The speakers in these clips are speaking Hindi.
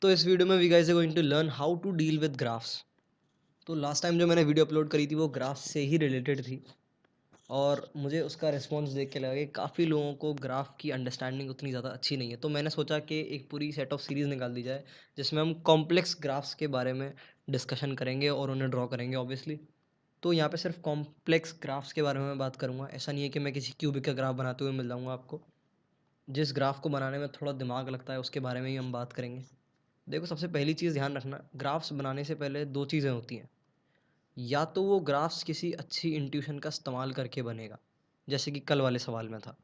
तो इस वीडियो में we guys are going to learn how to deal with graphs. तो लास्ट टाइम जो मैंने वीडियो अपलोड करी थी वो ग्राफ्स से ही रिलेटेड थी और मुझे उसका रिस्पॉन्स देख के लगा कि काफ़ी लोगों को ग्राफ की अंडरस्टैंडिंग उतनी ज़्यादा अच्छी नहीं है। तो मैंने सोचा कि एक पूरी सेट ऑफ सीरीज़ निकाल दी जाए जिसमें हम कॉम्प्लेक्स ग्राफ्स के बारे में डिस्कशन करेंगे और उन्हें ड्रॉ करेंगे ऑब्वियसली। तो यहाँ पे सिर्फ कॉम्प्लेक्स ग्राफ्स के बारे में मैं बात करूँगा। ऐसा नहीं है कि मैं किसी क्यूबिक का ग्राफ बनाते हुए मिल जाऊँगा आपको। जिस ग्राफ को बनाने में थोड़ा दिमाग लगता है उसके बारे में ही हम बात करेंगे। देखो, सबसे पहली चीज़ ध्यान रखना, ग्राफ्स बनाने से पहले दो चीज़ें होती हैं। या तो वो ग्राफ्स किसी अच्छी इंट्यूशन का इस्तेमाल करके बनेगा, जैसे कि कल वाले सवाल में था,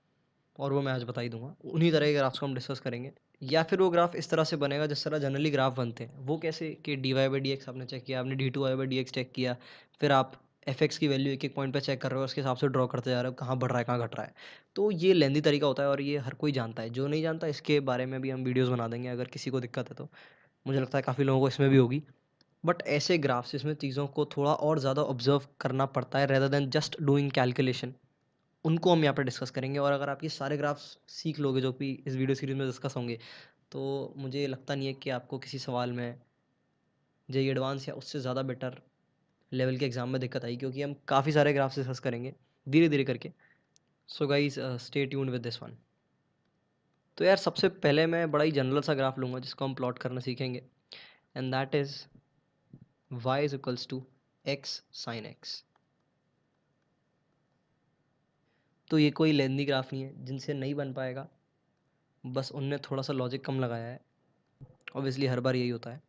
और वो मैं आज बता ही दूंगा। उन्हीं तरह के ग्राफ्स को हम डिस्कस करेंगे। या फिर वो ग्राफ इस तरह से बनेगा जिस तरह जनरली ग्राफ बनते हैं। वो कैसे कि D Y by D X आपने चेक किया, आपने D two Y by D X check किया, फिर आप एफ एक्स की वैल्यू एक एक पॉइंट पे चेक कर रहे हो, उसके हिसाब से ड्रॉ करते जा रहे हो कहाँ बढ़ रहा है कहाँ घट रहा है। तो ये लेंदी तरीका होता है और ये हर कोई जानता है। जो नहीं जानता इसके बारे में भी हम वीडियोज़ बना देंगे अगर किसी को दिक्कत है तो। मुझे लगता है काफ़ी लोगों को इसमें भी होगी। बट ऐसे ग्राफ्स इसमें चीज़ों को थोड़ा और ज़्यादा ऑब्जर्व करना पड़ता है rather than just doing calculation. उनको हम यहाँ पे डिस्कस करेंगे और अगर आप ये सारे ग्राफ्स सीख लोगे जो कि इस वीडियो सीरीज में डिस्कस होंगे, तो मुझे लगता नहीं है कि आपको किसी सवाल में जेईई एडवांस या उससे ज़्यादा बेटर लेवल के एग्जाम में दिक्कत आई, क्योंकि हम काफ़ी सारे ग्राफ्स डिस्कस करेंगे धीरे धीरे करके। So guys stay tuned with this one. तो यार, सबसे पहले मैं बड़ा ही जनरल सा ग्राफ लूँगा जिसको हम प्लॉट करना सीखेंगे, and that is y is equals to x sine x। तो ये कोई लेंदी ग्राफ नहीं है, जिनसे नहीं बन पाएगा, बस उनने थोड़ा सा लॉजिक कम लगाया है। ऑब्वियसली हर बार यही होता है।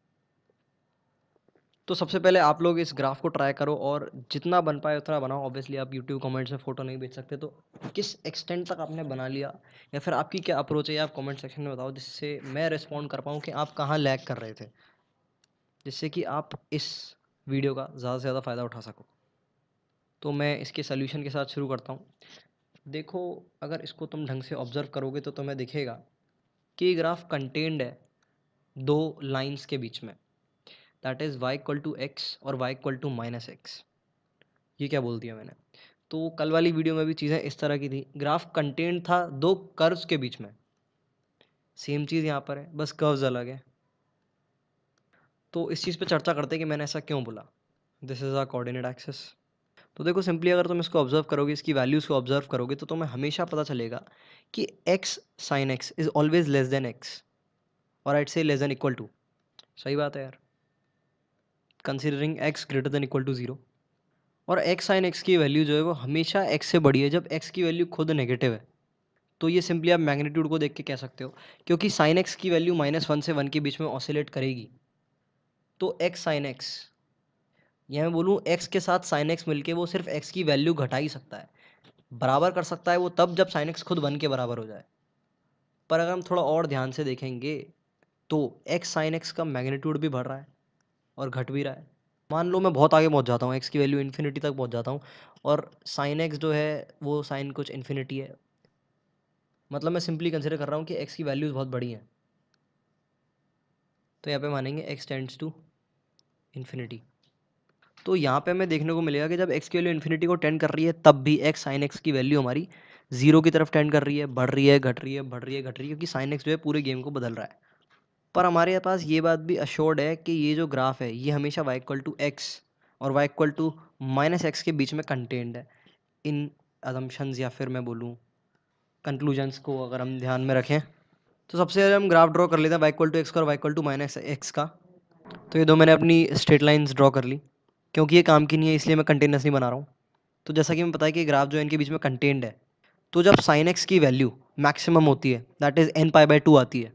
तो सबसे पहले आप लोग इस ग्राफ को ट्राई करो और जितना बन पाए उतना बनाओ। ऑब्वियसली आप यूट्यूब कमेंट्स में फ़ोटो नहीं भेज सकते, तो किस एक्सटेंट तक आपने बना लिया या फिर आपकी क्या अप्रोच है, या आप कमेंट सेक्शन में बताओ, जिससे मैं रिस्पॉन्ड कर पाऊँ कि आप कहाँ लैग कर रहे थे, जिससे कि आप इस वीडियो का ज़्यादा से ज़्यादा फ़ायदा उठा सको। तो मैं इसके सोल्यूशन के साथ शुरू करता हूँ। देखो, अगर इसको तुम ढंग से ऑब्जर्व करोगे तो तुम्हें दिखेगा कि ये ग्राफ कंटेंड है दो लाइंस के बीच में, that is y equal to X और y equal to minus X. ये क्या बोल दिया मैंने? तो कल वाली वीडियो में भी चीज़ें इस तरह की थी। ग्राफ कंटेंड था दो कर्व्स के बीच में। सेम चीज़ यहाँ पर है, बस कर्व्स अलग है। तो इस चीज़ पे चर्चा करते हैं कि मैंने ऐसा क्यों बोला। This is our coordinate axis. तो देखो, सिंपली अगर तुम इसको ऑब्जर्व करोगे, इसकी वैल्यूज़ को ऑब्जर्व करोगे, तो तुम्हें हमेशा पता चलेगा कि x sine x is always less than x, और आइड से लेस देन इक्वल टू। सही बात है यार, considering x greater than equal to 0। और x साइन x की वैल्यू जो है वो हमेशा x से बड़ी है जब x की वैल्यू खुद नेगेटिव है। तो ये सिंपली आप मैग्नीट्यूड को देख के कह सकते हो, क्योंकि साइन x की वैल्यू -1 से 1 के बीच में ऑसिलेट करेगी। तो x साइन x, या मैं बोलूँ x के साथ साइन x मिलके वो सिर्फ x की वैल्यू घटा ही सकता है। बराबर कर सकता है वो तब जब साइन x खुद 1 के बराबर हो जाए। पर अगर हम थोड़ा और ध्यान से देखेंगे तो x साइन x का मैग्नीट्यूड भी बढ़ रहा है और घट भी रहा है। मान लो मैं बहुत आगे पहुंच जाता हूँ, x की वैल्यू इन्फिनिटी तक पहुंच जाता हूँ और साइन x जो है वो साइन कुछ इन्फिनिटी है। मतलब मैं सिंपली कंसिडर कर रहा हूँ कि x की वैल्यूज़ बहुत बड़ी हैं, तो यहाँ पे मानेंगे x टेंड्स टू इन्फिनिटी। तो यहाँ पे हमें देखने को मिलेगा कि जब x की वैल्यू इन्फिनिटी को टेंड कर रही है तब भी x साइन x की वैल्यू हमारी 0 की तरफ टेंड कर रही है, बढ़ रही है, घट रही है, बढ़ रही है, घट रही है, क्योंकि साइन x जो है पूरे गेम को बदल रहा है। पर हमारे पास ये बात भी अश्योर्ड है कि ये जो ग्राफ है ये हमेशा y इक्वल टू एक्स और y equal to minus X के बीच में कंटेंड है। इन अजम्पशंस या फिर मैं बोलूँ कंक्लूजन्स को अगर हम ध्यान में रखें, तो सबसे पहले हम ग्राफ ड्रॉ कर लेते हैं y इक्वल टू एक्स का और y equal to minus X का। तो ये दो मैंने अपनी स्ट्रेट लाइंस ड्रॉ कर ली। क्योंकि ये काम की नहीं है इसलिए मैं कंटेनस नहीं बना रहा हूँ। तो जैसा कि मैं पता है कि ग्राफ जो है इनके बीच में कंटेंड है, तो जब साइन एक्स की वैल्यू मैक्सिमम होती है, दैट इज n π/2 आती है,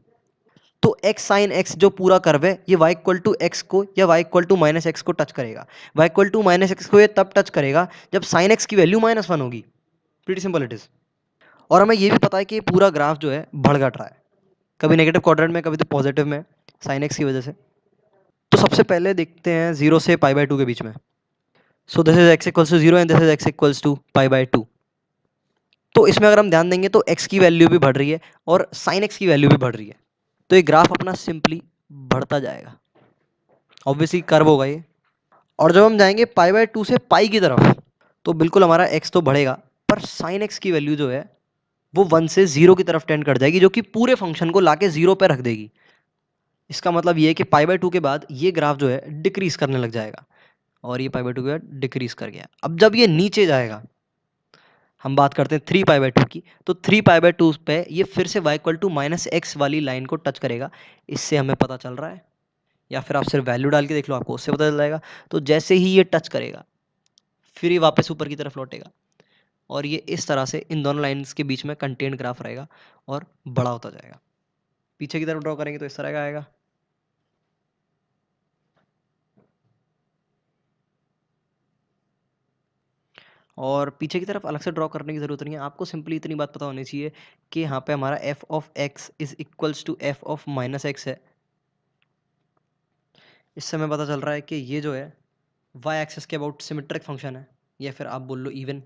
तो एक्स साइन एक्स जो पूरा कर्व है ये y इक्वल टू एक्स को या y equal to minus X को टच करेगा। y equal to minus X को ये तब टच करेगा जब साइन एक्स की वैल्यू -1 होगी। Pretty simple it is. और हमें ये भी पता है कि पूरा ग्राफ जो है बढ़ घट रहा है, कभी नेगेटिव क्वाड्रेंट में, कभी तो पॉजिटिव में, साइन एक्स की वजह से। तो सबसे पहले देखते हैं 0 से π/2 के बीच में। So this is x equals to 0 and this is x equals to π/2। तो इसमें अगर हम ध्यान देंगे तो x की वैल्यू भी बढ़ रही है और साइन x की वैल्यू भी बढ़ रही है। तो ये ग्राफ अपना सिंपली बढ़ता जाएगा, ऑब्वियसली कर्व होगा ये। और जब हम जाएंगे π/2 से पाई की तरफ, तो बिल्कुल हमारा x तो बढ़ेगा, पर साइन x की वैल्यू जो है वो 1 से 0 की तरफ टेंड कर जाएगी, जो कि पूरे फंक्शन को लाके 0 पे रख देगी। इसका मतलब ये है कि π/2 के बाद ये ग्राफ जो है डिक्रीज करने लग जाएगा और ये π/2 के बाद डिक्रीज कर गया। अब जब ये नीचे जाएगा, हम बात करते हैं 3π/2 की, तो 3π/2 पे ये फिर से y इक्वल टू -x वाली लाइन को टच करेगा। इससे हमें पता चल रहा है, या फिर आप सिर्फ वैल्यू डाल के देख लो, आपको उससे पता चल जाएगा। तो जैसे ही ये टच करेगा, फिर ये वापस ऊपर की तरफ लौटेगा और ये इस तरह से इन दोनों लाइंस के बीच में कंटेंट ग्राफ रहेगा और बड़ा होता जाएगा। पीछे की तरफ ड्रॉ करेंगे तो इस तरह का आएगा। और पीछे की तरफ अलग से ड्रॉ करने की ज़रूरत नहीं है, आपको सिंपली इतनी बात पता होनी चाहिए कि यहाँ पे हमारा f of x is equals to f of -x है। इससे हमें पता चल रहा है कि ये जो है y एक्सिस के अबाउट सिमेट्रिक फंक्शन है, या फिर आप बोल लो इवन।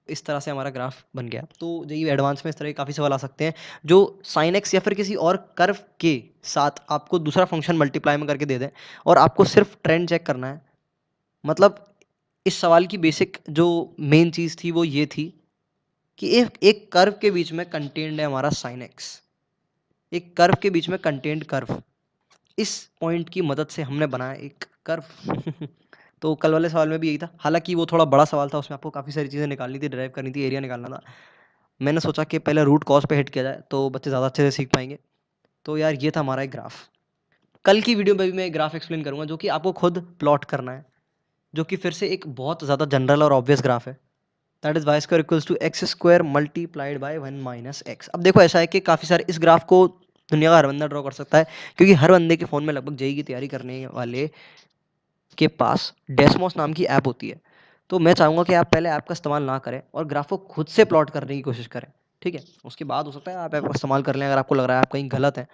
इस तरह से हमारा ग्राफ बन गया। तो ये एडवांस में इस तरह के काफ़ी सवाल आ सकते हैं जो साइन एक्स या फिर किसी और कर्व के साथ आपको दूसरा फंक्शन मल्टीप्लाई में करके दे दें और आपको सिर्फ ट्रेंड चेक करना है। मतलब इस सवाल की बेसिक जो मेन चीज़ थी वो ये थी कि एक कर्व के बीच में कंटेंड है हमारा साइन एक्स, एक कर्व के बीच में कंटेंड कर्व। इस पॉइंट की मदद से हमने बनाया एक कर्व। तो कल वाले सवाल में भी यही था, हालांकि वो थोड़ा बड़ा सवाल था, उसमें आपको काफ़ी सारी चीज़ें निकालनी थी, ड्राइव करनी थी, एरिया निकालना था। मैंने सोचा कि पहले रूट कॉज पे हिट किया जाए तो बच्चे ज़्यादा अच्छे से सीख पाएंगे। तो यार ये था हमारा एक ग्राफ। कल की वीडियो में भी मैं एक ग्राफ एक्सप्लेन करूंगा जो कि आपको खुद प्लॉट करना है, जो कि फिर से एक बहुत ज़्यादा जनरल और ऑब्वियस ग्राफ है। That is Y square equals to X square multiplied by 1 minus X. अब देखो ऐसा है कि काफ़ी सारे इस ग्राफ को दुनिया का हर बंदा ड्रॉ कर सकता है, क्योंकि हर बंदे के फ़ोन में लगभग जेई की तैयारी करने वाले के पास डेस्मोस नाम की ऐप होती है। तो मैं चाहूँगा कि आप पहले ऐप का इस्तेमाल ना करें और ग्राफ को खुद से प्लॉट करने की कोशिश करें, ठीक है? उसके बाद हो सकता है आप ऐप का इस्तेमाल कर लें अगर आपको लग रहा है आप कहीं गलत हैं।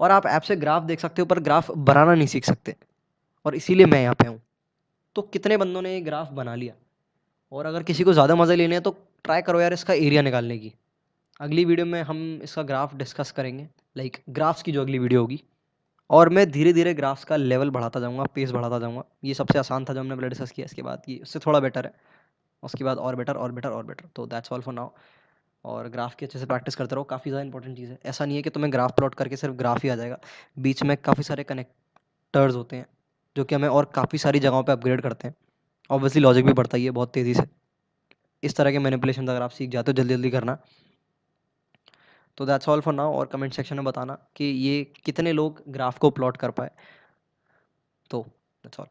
और आप ऐप से ग्राफ देख सकते हो पर ग्राफ बनाना नहीं सीख सकते, और इसीलिए मैं यहाँ पे हूँ। तो कितने बंदों ने ये ग्राफ बना लिया? और अगर किसी को ज़्यादा मज़े लेने हैं तो ट्राई करो यार इसका एरिया निकालने की। अगली वीडियो में हम इसका ग्राफ डिस्कस करेंगे, लाइक ग्राफ्स की जो अगली वीडियो होगी। और मैं धीरे-धीरे ग्राफ्स का लेवल बढ़ाता जाऊँगा, पेस बढ़ाता जाऊँगा। ये सबसे आसान था जो हमने पहले डिस्कस किया, इसके बाद ये उससे थोड़ा बेटर है। उसके बाद और बेटर और बेटर और बेटर। तो दैट्स ऑल फॉर नाउ। और ग्राफ की अच्छे से प्रैक्टिस करते रहो, काफ़ी ज़्यादा इंपॉर्टेंट चीज़ है। ऐसा नहीं है कि तुम्हें ग्राफ प्लॉट करके सिर्फ ग्राफ ही आ जाएगा। बीच में काफ़ी सारे कनेक्टर्स होते हैं जो कि हमें और काफ़ी सारी जगहों पे अपग्रेड करते हैं। ऑब्वियसली लॉजिक भी बढ़ता ही है बहुत तेज़ी से। इस तरह के मैनिपुलेशन अगर आप सीख जाते हो जल्दी-जल्दी करना। तो दैट्स ऑल फॉर नाउ, और कमेंट सेक्शन में बताना कि ये कितने लोग ग्राफ को प्लॉट कर पाए। तो दैट्स ऑल।